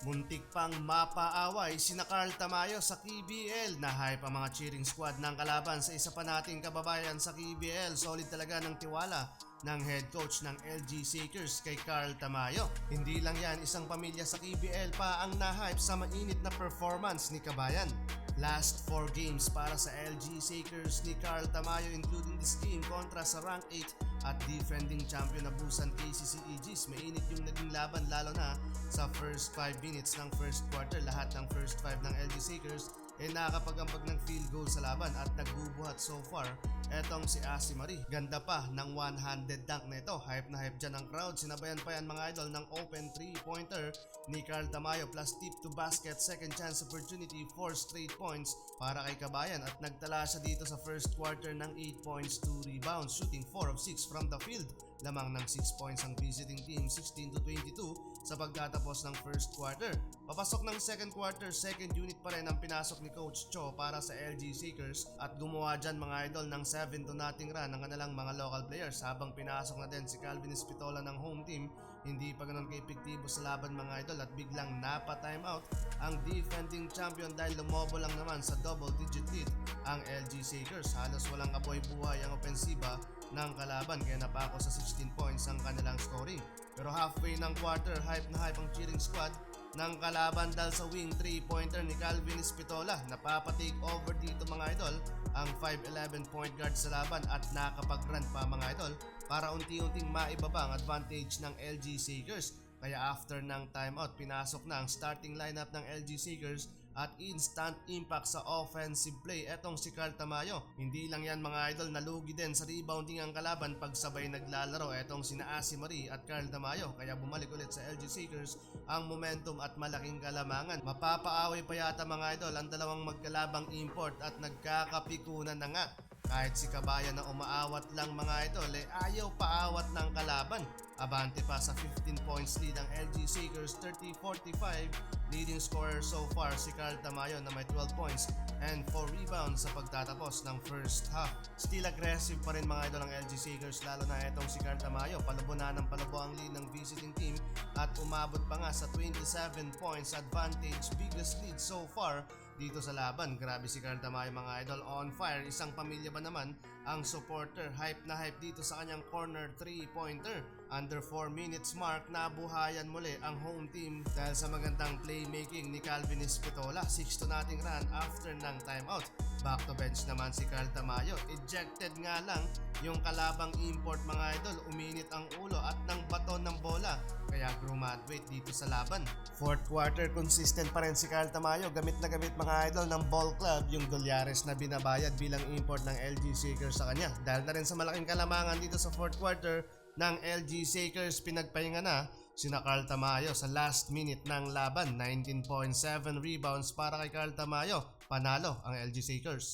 Muntik pang mapaaway sina Carl Tamayo sa KBL. Na-hype ang mga cheering squad ng kalaban sa isa pa nating kababayan sa KBL. Solid talaga ng tiwala ng head coach ng LG Shakers kay Carl Tamayo. Hindi lang yan, isang pamilya sa KBL pa ang na-hype sa mainit na performance ni Kabayan. Last 4 games para sa LG Shakers ni Carl Tamayo, including this game kontra sa rank 8 at defending champion na Busan KCC Aegis. Mainit yung naging laban lalo na sa first 5 minutes ng first quarter. Lahat ng first 5 ng LG Shakers nakakapagampag ng field goal sa laban at nagbubuhat so far etong si Asi Marie. Ganda pa ng one-handed dunk na ito. Hype na hype dyan ang crowd. Sinabayan pa yan mga idol ng open 3-pointer ni Carl Tamayo plus tip to basket, second chance opportunity, 4 straight points para kay Kabayan at nagtala siya dito sa first quarter ng 8 points, 2 rebounds, shooting 4 of 6 from the field. Lamang ng 6 points ang visiting team, 16-22 sa pagtatapos ng first quarter. Papasok ng second quarter, second unit pa rin ang pinasok ni Coach Cho para sa LG Shakers at gumawa dyan mga idol ng 7-0 run ng kanilang mga local players habang pinasok na din si Calvin Espitola ng home team. Hindi pa ganun ka-epektibo sa laban mga idol at biglang napa-timeout ang defending champion dahil lumobo lang naman sa double-digit lead ang LG Shakers. Halos walang kabuhay-buhay ang opensiba ng kalaban kaya napako sa 16 points ang kanilang scoring. Pero halfway ng quarter, hype na hype ang cheering squad ng kalaban dahil sa wing 3-pointer ni Calvin Espitola. Napapa-take over dito mga idol ang 5'11 point guard sa laban at nakapag-run pa mga idol para unti-unting maibaba ang advantage ng LG Shakers. Kaya after ng timeout, pinasok na ang starting lineup ng LG Shakers at instant impact sa offensive play etong si Carl Tamayo. Hindi lang yan mga idol, nalugi din sa rebounding ang kalaban pagsabay naglalaro etong sina Asi Marie at Carl Tamayo. Kaya bumalik ulit sa LG Shakers ang momentum at malaking kalamangan. Mapapaaway pa yata mga idol ang dalawang magkalabang import at nagkakapikunan na nga. Kahit si Kabayan na umaawat lang mga idol ayaw paawat ng kalaban. Abante pa sa 15 points lead ang LG Shakers, 30-45. Leading scorer so far si Carl Tamayo na may 12 points and 4 rebounds sa pagtatapos ng first half. Still aggressive pa rin mga idol ang LG Shakers lalo na itong si Carl Tamayo. Palubo na ng palubo ang lead ng visiting team at umabot pa nga sa 27 points advantage. Biggest lead so far dito sa laban. Grabe si Carl Tamayo mga idol, on fire. Isang pamilya ba naman ang supporter. Hype na hype dito sa kanyang corner 3-pointer. Under 4 minutes mark, nabuhayan muli ang home team dahil sa magandang playmaking ni Calvin Espitola. 6-2 nating run after ng timeout. Back to bench naman si Carl Tamayo. Ejected nga lang yung kalabang import mga idol. Uminit ang ulo at ng baton ng bola kaya graduate dito sa laban. Fourth quarter, consistent pa rin si Carl Tamayo. Gamit na gamit mga idol ng ball club yung dolyares na binabayad bilang import ng LG Shakers sa kanya. Dahil na rin sa malaking kalamangan dito sa fourth quarter ng LG Shakers, pinagpahinga na sina Carl Tamayo sa last minute ng laban. 19.7 rebounds para kay Carl Tamayo. Panalo ang LG Shakers.